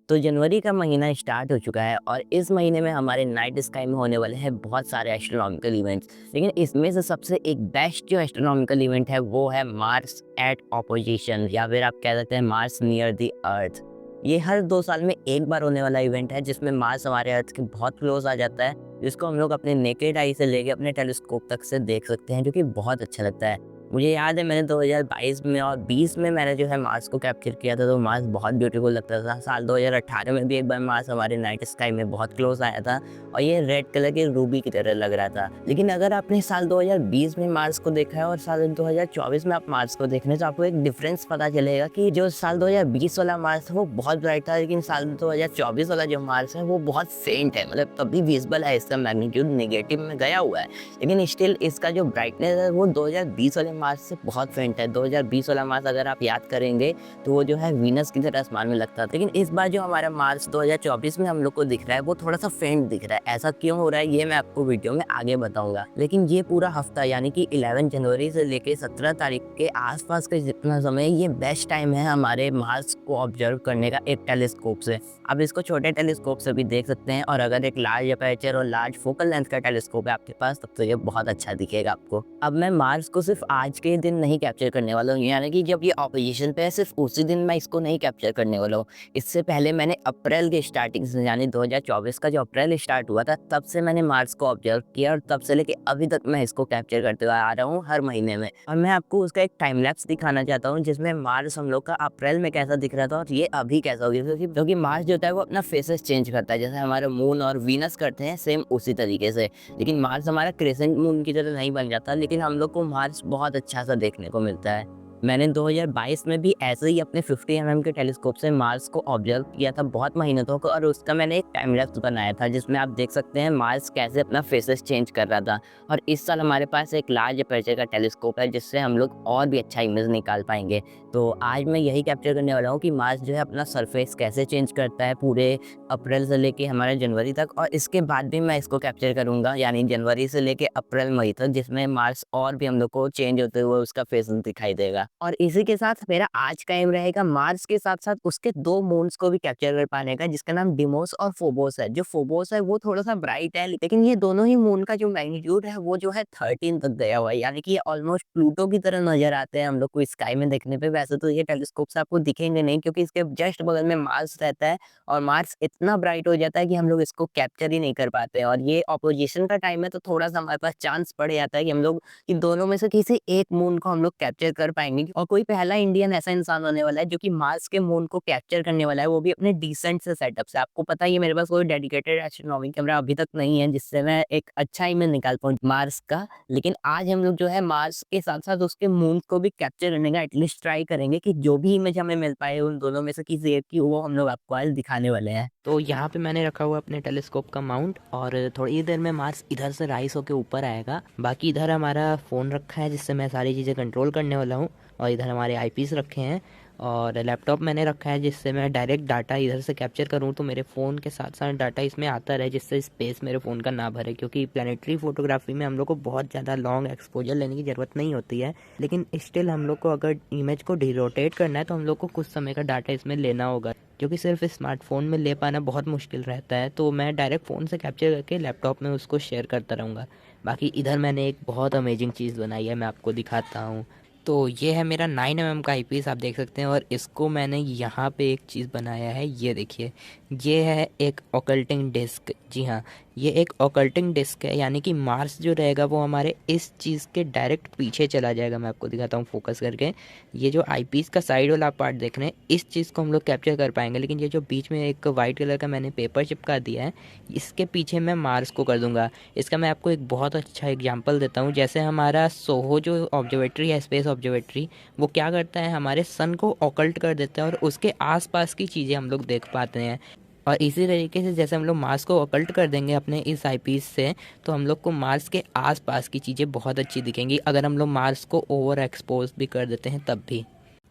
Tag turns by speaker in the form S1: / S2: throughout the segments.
S1: तो जनवरी का महीना स्टार्ट हो चुका है और इस महीने में हमारे नाइट स्काई में होने वाले हैं बहुत सारे एस्ट्रोनॉमिकल इवेंट्स। लेकिन इसमें से सबसे एक बेस्ट जो एस्ट्रोनॉमिकल इवेंट है वो है मार्स एट ऑपोजिशन, या फिर आप कह सकते हैं मार्स नियर द अर्थ। ये हर 2 साल में एक बार होने वाला इवेंट है जिसमें मार्स हमारे अर्थ के बहुत क्लोज आ जाता है, जिसको हम लोग अपने नेकेड आई से लेके अपने टेलीस्कोप तक से देख सकते हैं, जो कि बहुत अच्छा लगता है। मुझे याद है मैंने 2022 में और 20 में मैंने जो है मार्स को कैप्चर किया था, तो मार्स बहुत ब्यूटीफुल लगता था। साल 2018 में भी एक बार मार्स हमारे नाइट स्काई में बहुत क्लोज आया था और ये रेड कलर के रूबी की तरह लग रहा था। लेकिन अगर आपने साल 2020 में मार्स को देखा है और साल 2024 में आप मार्स को देख रहे हैं, तो आपको एक डिफरेंस पता चलेगा कि जो साल 2020 वाला मार्स था वो बहुत ब्राइट था, लेकिन साल 2024 वाला जो मार्स है वो बहुत फेंट है। मतलब तभी विजिबल है, इसका मैग्नीट्यूड नेगेटिव में गया हुआ है, लेकिन स्टिल इसका जो ब्राइटनेस है वो 2020 वाले मार्स से बहुत फेंट है। 2020 वाला मार्स अगर आप याद करेंगे तो वो जो है वीनस की तरह आसमान में लगता था, लेकिन इस बार जो हमारा मार्स 2024 में हम लोग को दिख रहा है वो थोड़ा सा फेंट दिख रहा है। ऐसा क्यों हो रहा है ये मैं आपको वीडियो में आगे बताऊंगा। लेकिन ये पूरा हफ्ता यानी कि 11 जनवरी से लेके 17 तारीख के आसपास का जितना समय, ये बेस्ट टाइम है हमारे मार्स को ऑब्जर्व करने का एक टेलीस्कोप से। आप इसको छोटे टेलीस्कोप से भी देख सकते हैं, और अगर एक लार्ज अपर्चर और लार्ज फोकल लेंथ का टेलीस्कोप है आपके पास तब तो ये बहुत अच्छा दिखेगा आपको। अब मैं मार्स को सिर्फ आज के दिन नहीं कैप्चर करने वाला हूँ, यानी कि जब ये ऑपोजिशन पे है सिर्फ उसी दिन मैं इसको नहीं कैप्चर करने वाला हूँ। इससे पहले मैंने अप्रैल के स्टार्टिंग से, यानी 2024 का जो अप्रैल स्टार्ट हुआ था, तब से मैंने मार्स को ऑब्जर्व किया और तब से लेके अभी तक मैं इसको कैप्चर करते हुए आ रहा हूँ हर महीने में। और मैं आपको उसका एक टाइम लैप्स दिखाना चाहता हूँ जिसमें मार्स हम लोग का अप्रैल में कैसा दिख रहा था और ये अभी कैसा हो गया, क्योंकि मार्स जो होता है वो अपना फेसेस चेंज करता है, जैसे हमारे मून और वीनस करते हैं सेम उसी तरीके से। लेकिन मार्स हमारा क्रेसेंट मून की तरह नहीं बन जाता, लेकिन हम लोग को मार्स बहुत अच्छा सा देखने को मिलता है। मैंने 2022 में भी ऐसे ही अपने 50 mm के टेलीस्कोप से मार्स को ऑब्जर्व किया था बहुत महीनों तक, और उसका मैंने एक टाइम लैप्स बनाया था जिसमें आप देख सकते हैं मार्स कैसे अपना फेसेस चेंज कर रहा था। और इस साल हमारे पास एक लार्ज अपर्चर का टेलीस्कोप है जिससे हम लोग और भी अच्छा इमेज निकाल पाएंगे। तो आज मैं यही कैप्चर करने वाला हूँ कि मार्स जो है अपना सरफेस कैसे चेंज करता है पूरे अप्रैल से लेके हमारे जनवरी तक, और इसके बाद भी मैं इसको कैप्चर करूंगा यानी जनवरी से लेके अप्रैल मई तक, जिसमें मार्स और भी हम लोग को चेंज होते हुए उसका फेस दिखाई देगा। और इसी के साथ मेरा आज का एम रहेगा मार्स के साथ साथ उसके 2 मून्स को भी कैप्चर कर पाने का, जिसका नाम डिमोस और फोबोस है। जो फोबोस है वो थोड़ा सा ब्राइट है, लेकिन ये दोनों ही मून का जो मैग्नीट्यूड है वो जो है 13 तक गया हुआ है, यानी कि ये ऑलमोस्ट प्लूटो की तरह नजर आते हैं हम लोग को स्काई में देखने पे। वैसे तो ये टेलीस्कोप से आपको दिखेंगे नहीं क्योंकि इसके जस्ट बगल में मार्स रहता है, और मार्स इतना ब्राइट हो जाता है कि हम लोग इसको कैप्चर ही नहीं कर पाते। और ये ऑपोजिशन का टाइम है तो थोड़ा सा हमारे पास चांस पड़ जाता है कि हम लोग इन दोनों में से किसी एक मून को हम लोग कैप्चर कर पाएंगे, और कोई पहला इंडियन ऐसा इंसान होने वाला है जो कि मार्स के मून को कैप्चर करने वाला है, वो भी अपने डिसेंट से सेटअप से। आपको पता ही है मेरे पास कोई डेडिकेटेड एस्ट्रोनॉमी कैमरा अभी तक नहीं है जिससे मैं एक अच्छा इमेज निकाल पाऊँ मार्स का। लेकिन आज हम लोग जो है मार्स के साथ साथ उसके मून को भी कैप्चर करने का एटलीस्ट ट्राई करेंगे कि जो भी इमेज हमें मिल पाए उन दोनों में से किसी एक की, वो हम लोग आपको आज दिखाने वाले हैं।
S2: तो यहाँ पे मैंने रखा हुआ अपने टेलीस्कोप का माउंट, और थोड़ी ही देर में मार्स इधर से राइस होके ऊपर आएगा। बाकी इधर हमारा फ़ोन रखा है जिससे मैं सारी चीज़ें कंट्रोल करने वाला हूँ, और इधर हमारे आईपीस रखे हैं, और लैपटॉप मैंने रखा है जिससे मैं डायरेक्ट डाटा इधर से कैप्चर करूँ तो मेरे फ़ोन के साथ साथ डाटा इसमें आता रहे, जिससे स्पेस मेरे फ़ोन का ना भरे। क्योंकि प्लानिटरी फोटोग्राफी में हम लोग को बहुत ज़्यादा लॉन्ग एक्सपोजर लेने की ज़रूरत नहीं होती है, लेकिन स्टिल हम लोग को अगर इमेज को डिरोटेट करना है तो हम लोग को कुछ समय का डाटा इसमें लेना होगा, जो कि सिर्फ स्मार्टफोन में ले पाना बहुत मुश्किल रहता है। तो मैं डायरेक्ट फ़ोन से कैप्चर करके लैपटॉप में उसको शेयर करता रहूँगा। बाकी इधर मैंने एक बहुत अमेजिंग चीज़ बनाई है, मैं आपको दिखाता हूँ। तो ये है मेरा 9 mm का आईपीस, आप देख सकते हैं, और इसको मैंने यहाँ पे एक चीज़ बनाया है, ये देखिए। ये है एक ऑकल्टिंग डिस्क। जी हाँ, ये एक ऑकल्टिंग डिस्क है, यानी कि मार्स जो रहेगा वो हमारे इस चीज़ के डायरेक्ट पीछे चला जाएगा। मैं आपको दिखाता हूँ फोकस करके। ये जो आईपीस का साइड वाला पार्ट देख रहे हैं, इस चीज़ को हम लोग कैप्चर कर पाएंगे, लेकिन ये जो बीच में एक वाइट कलर का मैंने पेपर चिपका दिया है, इसके पीछे मैं मार्स को कर दूंगा। इसका मैं आपको एक बहुत अच्छा एग्जांपल देता हूँ। जैसे हमारा सोहो जो ऑब्जर्वेटरी है, स्पेस ऑब्जर्वेटरी, वो क्या करता है, हमारे सन को ऑकल्ट कर देता है और उसके आसपास की चीज़ें हम लोग देख पाते हैं। और इसी तरीके से जैसे हम लोग मार्स को ऑकल्ट कर देंगे अपने इस आईपीस से, तो हम लोग को मार्स के आसपास की चीज़ें बहुत अच्छी दिखेंगी, अगर हम लोग मार्स को ओवर एक्सपोज भी कर देते हैं तब भी।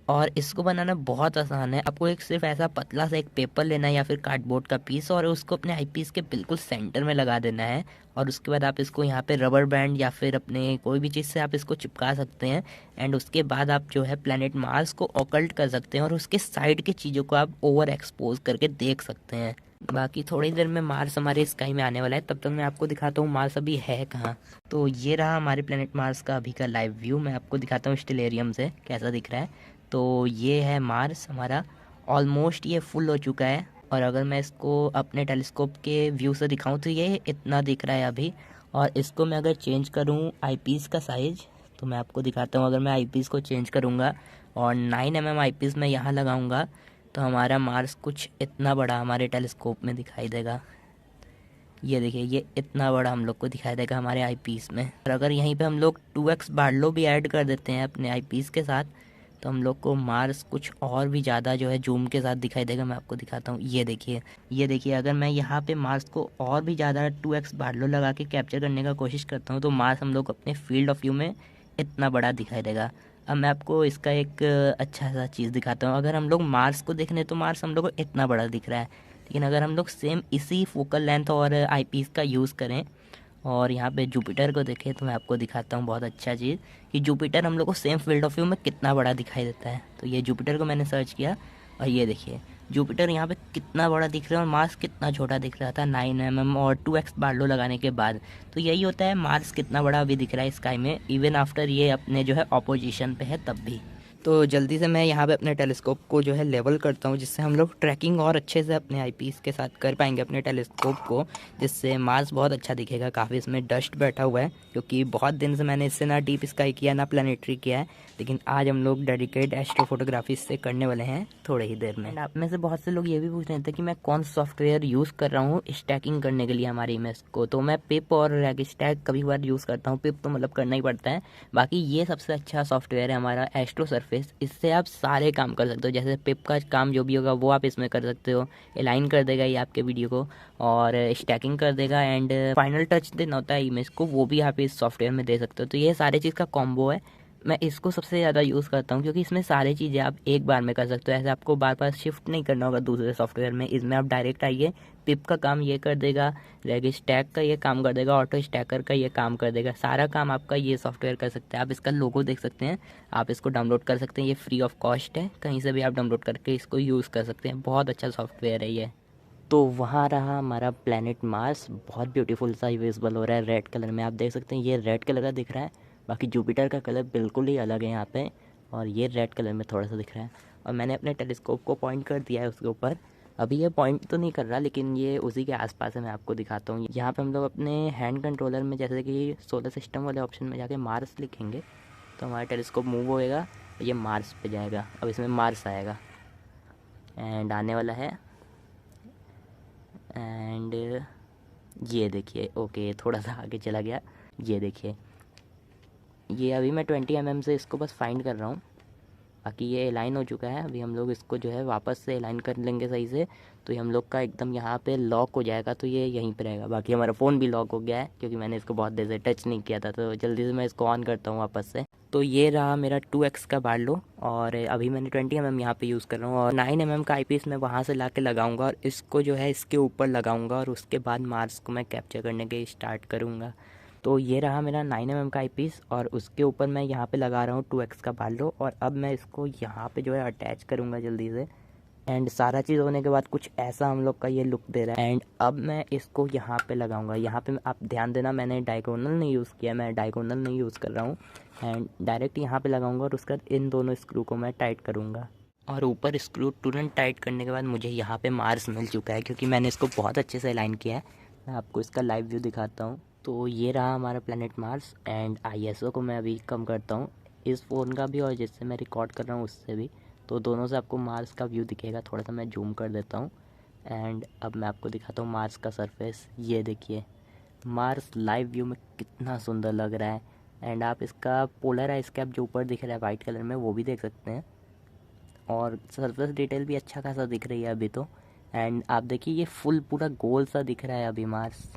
S2: और इसको बनाना बहुत आसान है। आपको एक सिर्फ ऐसा पतला सा एक पेपर लेना है या फिर कार्डबोर्ड का पीस, और उसको अपने आईपीस के बिल्कुल सेंटर में लगा देना है। और उसके बाद आप इसको यहाँ पे रबर बैंड या फिर अपने कोई भी चीज़ से आप इसको चिपका सकते हैं। एंड उसके बाद आप जो है प्लैनेट मार्स को ऑकल्ट कर सकते हैं और उसके साइड की चीज़ों को आप ओवर एक्सपोज करके देख सकते हैं। बाकी थोड़ी देर में मार्स हमारे स्काई में आने वाला है, तब तक मैं आपको दिखाता हूँ मार्स अभी है कहाँ। तो ये रहा हमारे प्लैनेट मार्स का अभी का लाइव व्यू। मैं आपको दिखाता हूँ स्टेलेरियम से कैसा दिख रहा है। तो ये है मार्स हमारा, ऑलमोस्ट ये फुल हो चुका है। और अगर मैं इसको अपने टेलीस्कोप के व्यू से दिखाऊं तो ये इतना दिख रहा है अभी। और इसको मैं अगर चेंज करूं आईपीस का साइज़, तो मैं आपको दिखाता हूं। अगर मैं आईपीस को चेंज करूंगा और 9 mm आईपीस मैं यहाँ लगाऊंगा तो हमारा मार्स कुछ इतना बड़ा हमारे टेलीस्कोप में दिखाई देगा। ये देखिए, ये इतना बड़ा हम लोग को दिखाई देगा हमारे आईपीस में। और अगर यहीं पे हम लोग 2x बार्लो भी ऐड कर देते हैं अपने आईपीस के साथ, तो हम लोग को मार्स कुछ और भी ज़्यादा जो है जूम के साथ दिखाई देगा। मैं आपको दिखाता हूँ, ये देखिए, ये देखिए। अगर मैं यहाँ पे मार्स को और भी ज़्यादा 2x बार्लो लगा के कैप्चर करने का कोशिश करता हूँ तो मार्स हम लोग अपने फील्ड ऑफ व्यू में इतना बड़ा दिखाई देगा। अब मैं आपको इसका एक अच्छा सा चीज़ दिखाता हूँ। अगर हम लोग मार्स को देख रहे हैं तो मार्स हम लोग को इतना बड़ा दिख रहा है, लेकिन अगर हम लोग सेम इसी फोकल लेंथ और आईपीस का यूज़ करें और यहाँ पे जुपिटर को देखें तो मैं आपको दिखाता हूँ बहुत अच्छा चीज़ कि जुपिटर हम लोग को सेम फील्ड ऑफ व्यू में कितना बड़ा दिखाई देता है। तो ये जुपिटर को मैंने सर्च किया और ये देखिए जुपिटर यहाँ पे कितना बड़ा दिख रहा है और मार्स कितना छोटा दिख रहा था 9 mm और 2x बार्लो लगाने के बाद। तो यही होता है, मार्स कितना बड़ा अभी दिख रहा है स्काई में इवन आफ्टर ये अपने जो है ऑपोजिशन पे है तब भी। तो जल्दी से मैं यहाँ पे अपने टेलीस्कोप को जो है लेवल करता हूँ, जिससे हम लोग ट्रैकिंग और अच्छे से अपने आईपीस के साथ कर पाएंगे अपने टेलीस्कोप को, जिससे मार्स बहुत अच्छा दिखेगा। काफ़ी इसमें डस्ट बैठा हुआ है क्योंकि बहुत दिन से मैंने इससे ना डीप स्काई किया ना प्लानिटरी किया है, लेकिन आज हम लोग डेडिकेट एस्ट्रोफोटोग्राफी से करने वाले हैं थोड़े ही देर में। एंड आप में से बहुत से लोग ये भी पूछ रहे थे कि मैं कौन सा सॉफ्टवेयर यूज़ कर रहा हूँ स्टैकिंग करने के लिए हमारी इमेज को। तो मैं पिप और रैगस्टैक कभी बार यूज़ करता हूँ। पिप तो मतलब करना ही पड़ता है, बाकी ये सबसे अच्छा सॉफ्टवेयर है हमारा एस्ट्रो सरफेस। इससे आप सारे काम कर सकते हो, जैसे पिप का काम जो भी होगा वो आप इसमें कर सकते हो। अलाइन कर देगा ये आपके वीडियो को और स्टैकिंग कर देगा, एंड फाइनल टच देना होता है इमेज को वो भी आप इस सॉफ्टवेयर में दे सकते हो। तो ये सारे चीज़ का कॉम्बो है। मैं इसको सबसे ज़्यादा यूज़ करता हूँ क्योंकि इसमें सारी चीज़ें आप एक बार में कर सकते हो। ऐसे आपको बार बार शिफ्ट नहीं करना होगा दूसरे सॉफ्टवेयर में। इसमें आप डायरेक्ट आइए, पिप का काम ये कर देगा, रेग स्टैक का ये काम कर देगा, ऑटो स्टैकर का ये काम कर देगा। सारा काम आपका ये सॉफ्टवेयर कर सकते हैं। आप इसका लोगो देख सकते हैं, आप इसको डाउनलोड कर सकते हैं। ये फ्री ऑफ कॉस्ट है, कहीं से भी आप डाउनलोड करके इसको यूज़ कर सकते हैं। बहुत अच्छा सॉफ्टवेयर है ये। तो वहाँ रहा हमारा प्लैनेट मार्स, बहुत ब्यूटीफुल सा विजिबल हो रहा है रेड कलर में। आप देख सकते हैं ये रेड कलर का दिख रहा है, बाकी जुपिटर का कलर बिल्कुल ही अलग है यहाँ पे, और ये रेड कलर में थोड़ा सा दिख रहा है। और मैंने अपने टेलीस्कोप को पॉइंट कर दिया है उसके ऊपर। अभी ये पॉइंट तो नहीं कर रहा, लेकिन ये उसी के आसपास है। मैं आपको दिखाता हूँ। यहाँ पे हम लोग अपने हैंड कंट्रोलर में जैसे कि सोलर सिस्टम वाले ऑप्शन में जाके मार्स लिखेंगे तो हमारा टेलीस्कोप मूव होएगा, ये मार्स पे जाएगा। अब इसमें मार्स आएगा एंड आने वाला है, एंड ये देखिए, ओके थोड़ा सा आगे चला गया। ये देखिए, ये अभी मैं 20 mm से इसको बस फाइंड कर रहा हूँ, बाकी ये अलाइन हो चुका है। अभी हम लोग इसको जो है वापस से अलाइन कर लेंगे सही से, तो ये हम लोग का एकदम यहाँ पे लॉक हो जाएगा, तो ये यहीं पे रहेगा। बाकी हमारा फ़ोन भी लॉक हो गया है क्योंकि मैंने इसको बहुत देर से टच नहीं किया था। तो जल्दी से मैं इसको ऑन करता हूँ वापस से। तो ये रहा मेरा 2x का बार्लो, और अभी मैंने 20 mm यहाँ पे यूज़ कर रहा हूँ, और 9 mm का आईपीस मैं वहाँ से ला के लगाऊँगा और इसको जो है इसके ऊपर लगाऊँगा, और उसके बाद मार्स को मैं कैप्चर करने के स्टार्ट करूँगा। तो ये रहा मेरा 9 mm का आईपीस, और उसके ऊपर मैं यहाँ पे लगा रहा हूँ 2x का बार्लो, और अब मैं इसको यहाँ पे जो है अटैच करूँगा जल्दी से। एंड सारा चीज़ होने के बाद कुछ ऐसा हम लोग का ये लुक दे रहा है। एंड अब मैं इसको यहाँ पे लगाऊंगा। यहाँ पे आप ध्यान देना, मैंने डायगोनल नहीं यूज़ किया, मैं डायगोनल नहीं यूज़ कर रहा हूँ, एंड डायरेक्ट यहाँ पे लगाऊंगा, और उसके बाद इन दोनों स्क्रू को मैं टाइट करूँगा। और ऊपर स्क्रू तुरंत टाइट करने के बाद मुझे यहाँ पे मार्स मिल चुका है क्योंकि मैंने इसको बहुत अच्छे से अलाइन किया है। मैं आपको इसका लाइव व्यू दिखाता हूँ। तो ये रहा हमारा प्लैनेट मार्स, एंड ISO को मैं अभी कम करता हूँ, इस फ़ोन का भी और जिससे मैं रिकॉर्ड कर रहा हूँ उससे भी, तो दोनों से आपको मार्स का व्यू दिखेगा। थोड़ा सा मैं जूम कर देता हूँ, एंड अब मैं आपको दिखाता हूँ मार्स का सरफेस। ये देखिए, मार्स लाइव व्यू में कितना सुंदर लग रहा है। एंड आप इसका पोलर आइस कैप जो ऊपर दिख रहा है वाइट कलर में, वो भी देख सकते हैं, और सरफेस डिटेल भी अच्छा खासा दिख रही है अभी तो। एंड आप देखिए, ये फुल पूरा गोल सा दिख रहा है अभी मार्स।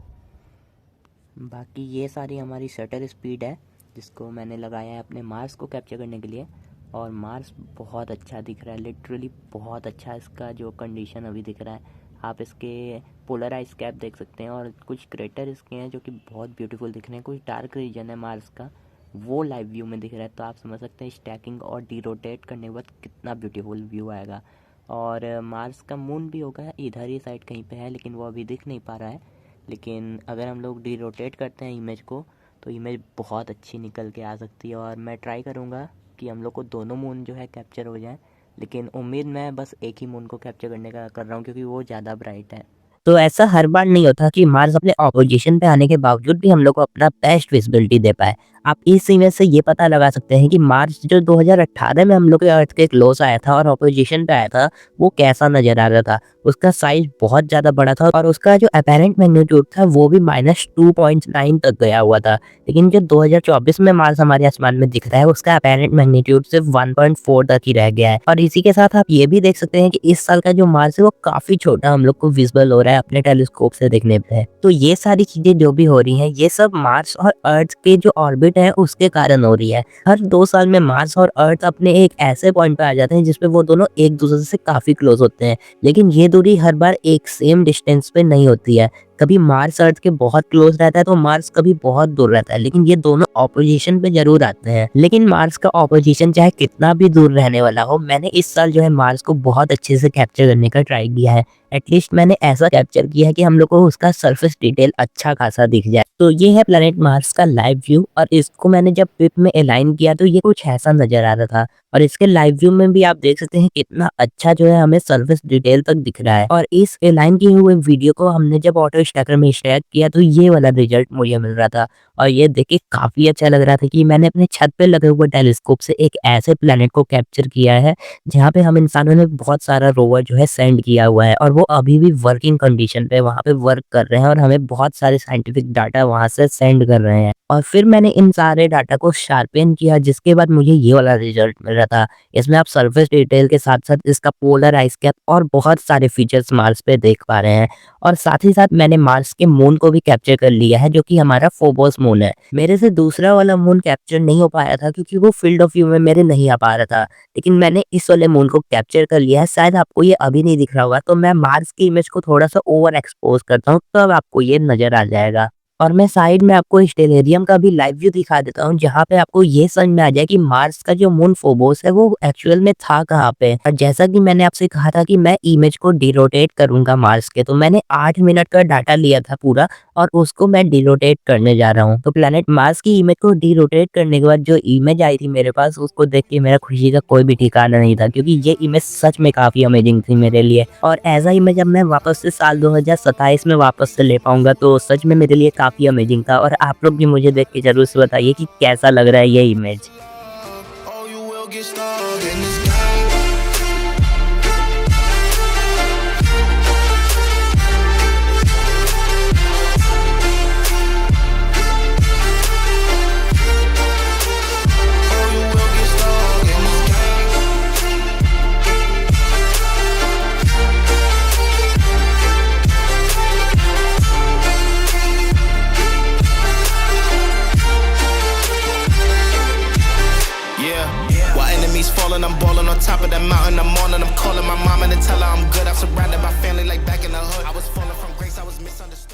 S2: बाकी ये सारी हमारी शटर स्पीड है जिसको मैंने लगाया है अपने मार्स को कैप्चर करने के लिए। और मार्स बहुत अच्छा दिख रहा है, लिटरली बहुत अच्छा इसका जो कंडीशन अभी दिख रहा है। आप इसके पोलर आइस कैप देख सकते हैं और कुछ क्रेटर इसके हैं जो कि बहुत ब्यूटीफुल दिख रहे हैं। कुछ डार्क रीजन है मार्स का, वो लाइव व्यू में दिख रहा है, तो आप समझ सकते हैं स्टैकिंग और डीरोटेट करने के बाद कितना ब्यूटीफुल व्यू आएगा। और मार्स का मून भी होगा, इधर ही साइड कहीं पे है लेकिन वो अभी दिख नहीं पा रहा है। लेकिन अगर हम लोग डीरोटेट करते हैं इमेज को तो इमेज बहुत अच्छी निकल के आ सकती है। और मैं ट्राई करूँगा कि हम लोग को दोनों मून जो है कैप्चर हो जाए, लेकिन उम्मीद मैं बस एक ही मून को कैप्चर करने का कर रहा हूँ क्योंकि वो ज़्यादा ब्राइट है।
S1: तो ऐसा हर बार नहीं होता कि मार्स अपने ऑपोजिशन पे आने के बावजूद भी हम लोग को अपना बेस्ट विजिबिलिटी दे पाए। आप इस इमेज से ये पता लगा सकते हैं कि मार्स जो 2018 में हम लोग के अर्थ के क्लोज आया था और ऑपोजिशन पे आया था, वो कैसा नजर आ रहा था। उसका साइज बहुत ज़्यादा बड़ा था और उसका जो अपेरेंट मैग्नीट्यूड था वो भी -2.9 तक गया हुआ था। लेकिन जो 2024 में मार्स हमारे आसमान में दिख रहा है, उसका अपेरेंट मैग्नीट्यूड सिर्फ 1.4 तक ही रह गया है। और इसी के साथ आप ये भी देख सकते हैं कि इस साल का जो मार्स है वो काफी छोटा हम लोग को विजिबल हो रहा है अपने टेलीस्कोप से देखने पे। तो ये सारी चीजें जो भी हो रही हैं, ये सब मार्स और अर्थ के जो ऑर्बिट है उसके कारण हो रही है। हर 2 साल में मार्स और अर्थ अपने एक ऐसे पॉइंट पे आ जाते हैं जिसपे वो दोनों एक दूसरे से काफी क्लोज होते हैं, लेकिन ये दूरी हर बार एक सेम डिस्टेंस पे नहीं होती है। कभी मार्स अर्थ के बहुत क्लोज रहता है तो मार्स कभी बहुत दूर रहता है, लेकिन ये दोनों ऑपोजिशन पे जरूर आते हैं। लेकिन मार्स का ऑपोजिशन चाहे कितना भी दूर रहने वाला हो, मैंने इस साल जो है मार्स को बहुत अच्छे से कैप्चर करने का ट्राई किया है। एटलीस्ट मैंने ऐसा कैप्चर किया है कि हम लोग को उसका सरफेस डिटेल अच्छा खासा दिख जाए। तो ये है प्लैनेट मार्स का लाइव व्यू, और इसको मैंने जब पिप में अलाइन किया तो ये कुछ ऐसा नजर आ रहा था। और इसके लाइव व्यू में भी आप देख सकते हैं कितना अच्छा जो है हमें सरफेस डिटेल तक दिख रहा है। और इस अलाइन किए हुए वीडियो को हमने जब ऑटो स्टैकर में शेयर किया तो ये वाला रिजल्ट मुझे मिल रहा था, और ये देख के काफी अच्छा लग रहा था कि मैंने अपने छत पे लगे हुए टेलीस्कोप से एक ऐसे प्लैनेट को कैप्चर किया है जहाँ पे हम इंसानों ने बहुत सारा रोवर जो है सेंड किया हुआ है, और वो अभी भी वर्किंग कंडीशन पे वहाँ पे वर्क कर रहे हैं और हमें बहुत सारे साइंटिफिक डाटा वहाँ से सेंड कर रहे हैं। और फिर मैंने इन सारे डाटा को शार्पेन किया, जिसके बाद मुझे ये वाला रिजल्ट मिल रहा था। इसमें आप सरफेस डिटेल के साथ साथ इसका पोलर आइस कैप और बहुत सारे फीचर्स मार्स पे देख पा रहे हैं। और साथ ही साथ मैंने मार्स के मून को भी कैप्चर कर लिया है, जो कि हमारा फोबोस मून है। मेरे से दूसरा वाला मून कैप्चर नहीं हो पाया था क्योंकि वो फील्ड ऑफ व्यू में मेरे नहीं आ पा रहा था, लेकिन मैंने इस वाले मून को कैप्चर कर लिया है। शायद आपको ये अभी नहीं दिख रहा होगा, तो मैं मार्स की इमेज को थोड़ा सा ओवर एक्सपोज करता हूँ, तब आपको ये नजर आ जाएगा। और मैं साइड में आपको स्टेलेरियम का भी लाइव व्यू दिखा देता हूँ, जहाँ पे आपको ये समझ में आ जाए कि मार्स का जो मून फोबोस है वो एक्चुअल में था कहाँ पे। और जैसा कि मैंने आपसे कहा था कि मैं इमेज को डिरोटेट करूंगा मार्स के, तो मैंने 8 मिनट का डाटा लिया था पूरा, और उसको मैं डिरोटेट करने जा रहा हूँ। तो प्लैनेट मार्स की इमेज को डिरोटेट करने के बाद जो इमेज आई थी मेरे पास, उसको देख के मेरा खुशी का कोई भी ठिकाना नहीं था, क्योंकि ये इमेज सच में काफी अमेजिंग थी मेरे लिए। और ऐसा इमेज जब मैं वापस से साल 2027 में वापस से ले पाऊंगा तो सच में मेरे लिए काफी अमेजिंग था। और आप लोग भी मुझे देख के जरूर से बताइए कि कैसा लग रहा है ये image.
S3: Falling, I'm balling on top of that mountain. I'm on and I'm calling my mom and tell her I'm good. I'm surrounded by family like back in the hood. I was falling from grace, I was misunderstood.